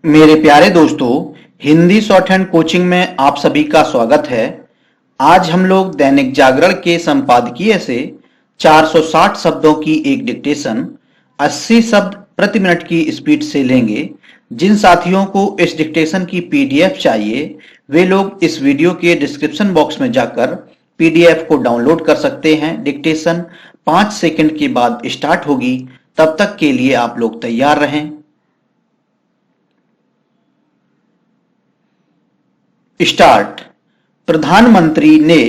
मेरे प्यारे दोस्तों, हिंदी शॉर्ट हैंड कोचिंग में आप सभी का स्वागत है। आज हम लोग दैनिक जागरण के संपादकीय से 460 शब्दों की एक डिक्टेशन 80 शब्द प्रति मिनट की स्पीड से लेंगे। जिन साथियों को इस डिक्टेशन की पीडीएफ चाहिए वे लोग इस वीडियो के डिस्क्रिप्शन बॉक्स में जाकर पीडीएफ को डाउनलोड कर सकते हैं। डिक्टेशन 5 सेकंड के बाद स्टार्ट होगी, तब तक के लिए आप लोग तैयार रहें। स्टार्ट। प्रधानमंत्री ने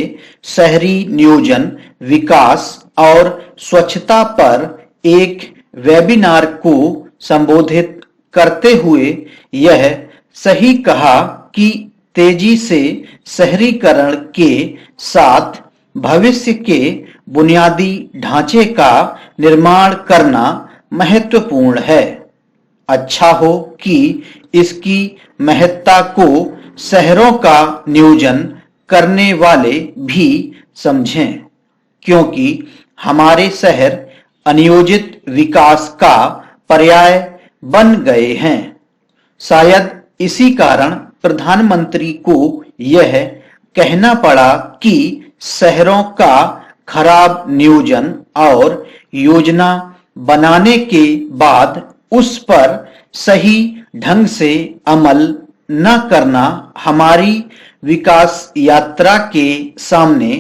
शहरी नियोजन, विकास और स्वच्छता पर एक वेबिनार को संबोधित करते हुए यह सही कहा कि तेजी से शहरीकरण के साथ भविष्य के बुनियादी ढांचे का निर्माण करना महत्वपूर्ण है। अच्छा हो कि इसकी महत्ता को शहरों का नियोजन करने वाले भी समझें, क्योंकि हमारे शहर अनियोजित विकास का पर्याय बन गए हैं। शायद इसी कारण प्रधानमंत्री को यह कहना पड़ा कि शहरों का खराब नियोजन और योजना बनाने के बाद उस पर सही ढंग से अमल न करना हमारी विकास यात्रा के सामने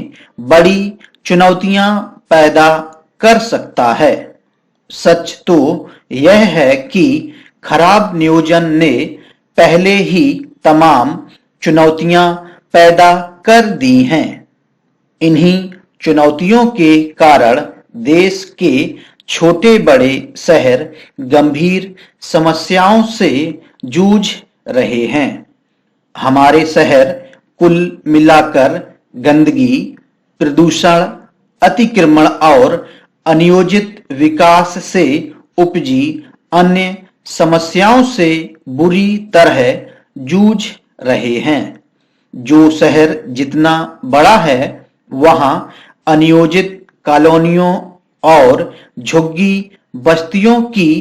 बड़ी चुनौतियां पैदा कर सकता है। सच तो यह है कि खराब नियोजन ने पहले ही तमाम चुनौतियां पैदा कर दी हैं। इन्हीं चुनौतियों के कारण देश के छोटे बड़े शहर गंभीर समस्याओं से जूझ रहे हैं। हमारे शहर कुल मिलाकर गंदगी, प्रदूषण, अतिक्रमण और अनियोजित विकास से उपजी अन्य समस्याओं से बुरी तरह जूझ रहे हैं। जो शहर जितना बड़ा है वहां अनियोजित कॉलोनियों और झुग्गी बस्तियों की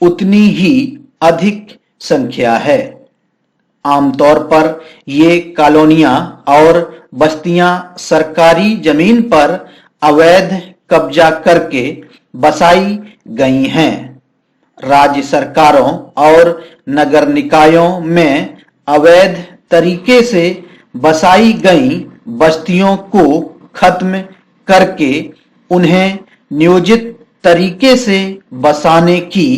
उतनी ही अधिक संख्या है। आमतौर पर ये कॉलोनियां और बस्तियां सरकारी जमीन पर अवैध कब्जा करके बसाई गई हैं। राज्य सरकारों और नगर निकायों में अवैध तरीके से बसाई गई बस्तियों को खत्म करके उन्हें नियोजित तरीके से बसाने की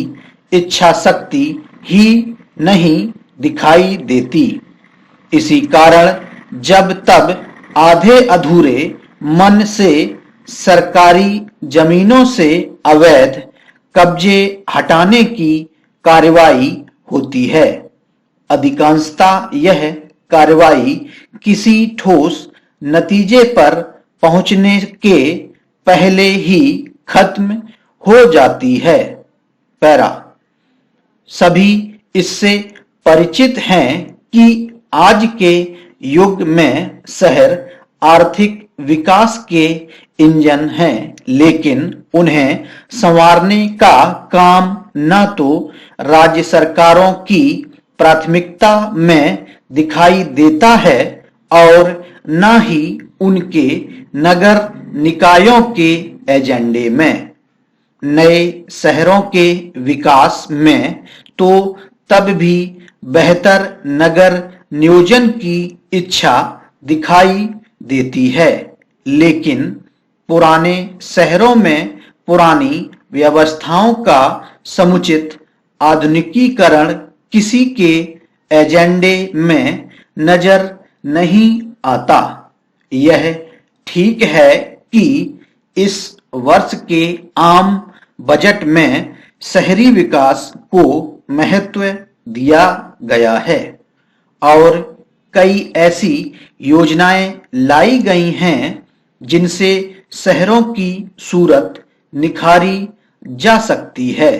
इच्छा शक्ति ही नहीं दिखाई देती। इसी कारण जब तब आधे अधूरे मन से सरकारी जमीनों से अवैध कब्जे हटाने की कार्रवाई होती है। अधिकांशतः यह कार्रवाई किसी ठोस नतीजे पर पहुंचने के पहले ही खत्म हो जाती है। पैरा। सभी इससे परिचित हैं कि आज के युग में शहर आर्थिक विकास के इंजन हैं, लेकिन उन्हें संवारने का काम न तो राज्य सरकारों की प्राथमिकता में दिखाई देता है और न ही उनके नगर निकायों के एजेंडे में। नए शहरों के विकास में तो तब भी बेहतर नगर नियोजन की इच्छा दिखाई देती है, लेकिन पुराने शहरों में पुरानी व्यवस्थाओं का समुचित आधुनिकीकरण किसी के एजेंडे में नजर नहीं आता। यह ठीक है कि इस वर्ष के आम बजट में शहरी विकास को महत्व दिया गया है और कई ऐसी योजनाएं लाई गई हैं जिनसे शहरों की सूरत निखारी जा सकती है,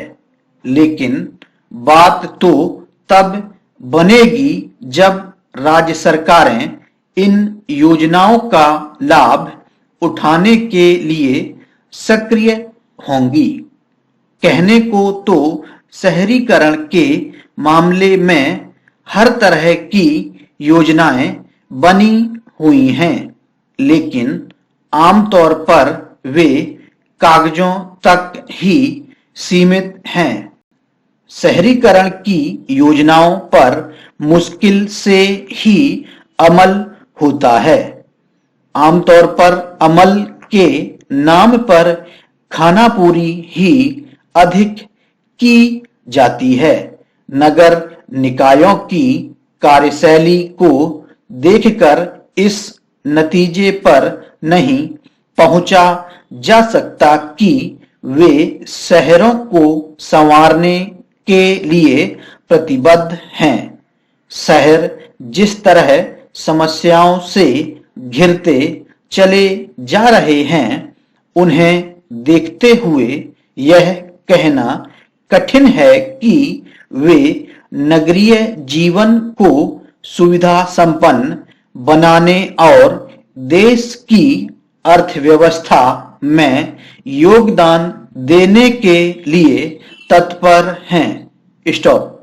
लेकिन बात तो तब बनेगी जब राज्य सरकारें इन योजनाओं का लाभ उठाने के लिए सक्रिय होंगी। कहने को तो शहरीकरण के मामले में हर तरह की योजनाएं बनी हुई हैं, लेकिन आमतौर पर वे कागजों तक ही सीमित हैं। शहरीकरण की योजनाओं पर मुश्किल से ही अमल होता है। आमतौर पर अमल के नाम पर खानापूरी ही अधिक की जाती है। नगर निकायों की कार्यशैली को देखकर इस नतीजे पर नहीं पहुंचा जा सकता कि वे शहरों को संवारने के लिए प्रतिबद्ध हैं। शहर जिस तरह समस्याओं से घिरते चले जा रहे हैं, उन्हें देखते हुए यह कहना कठिन है कि वे नगरीय जीवन को सुविधा संपन्न बनाने और देश की अर्थव्यवस्था में योगदान देने के लिए तत्पर हैं। स्टॉप।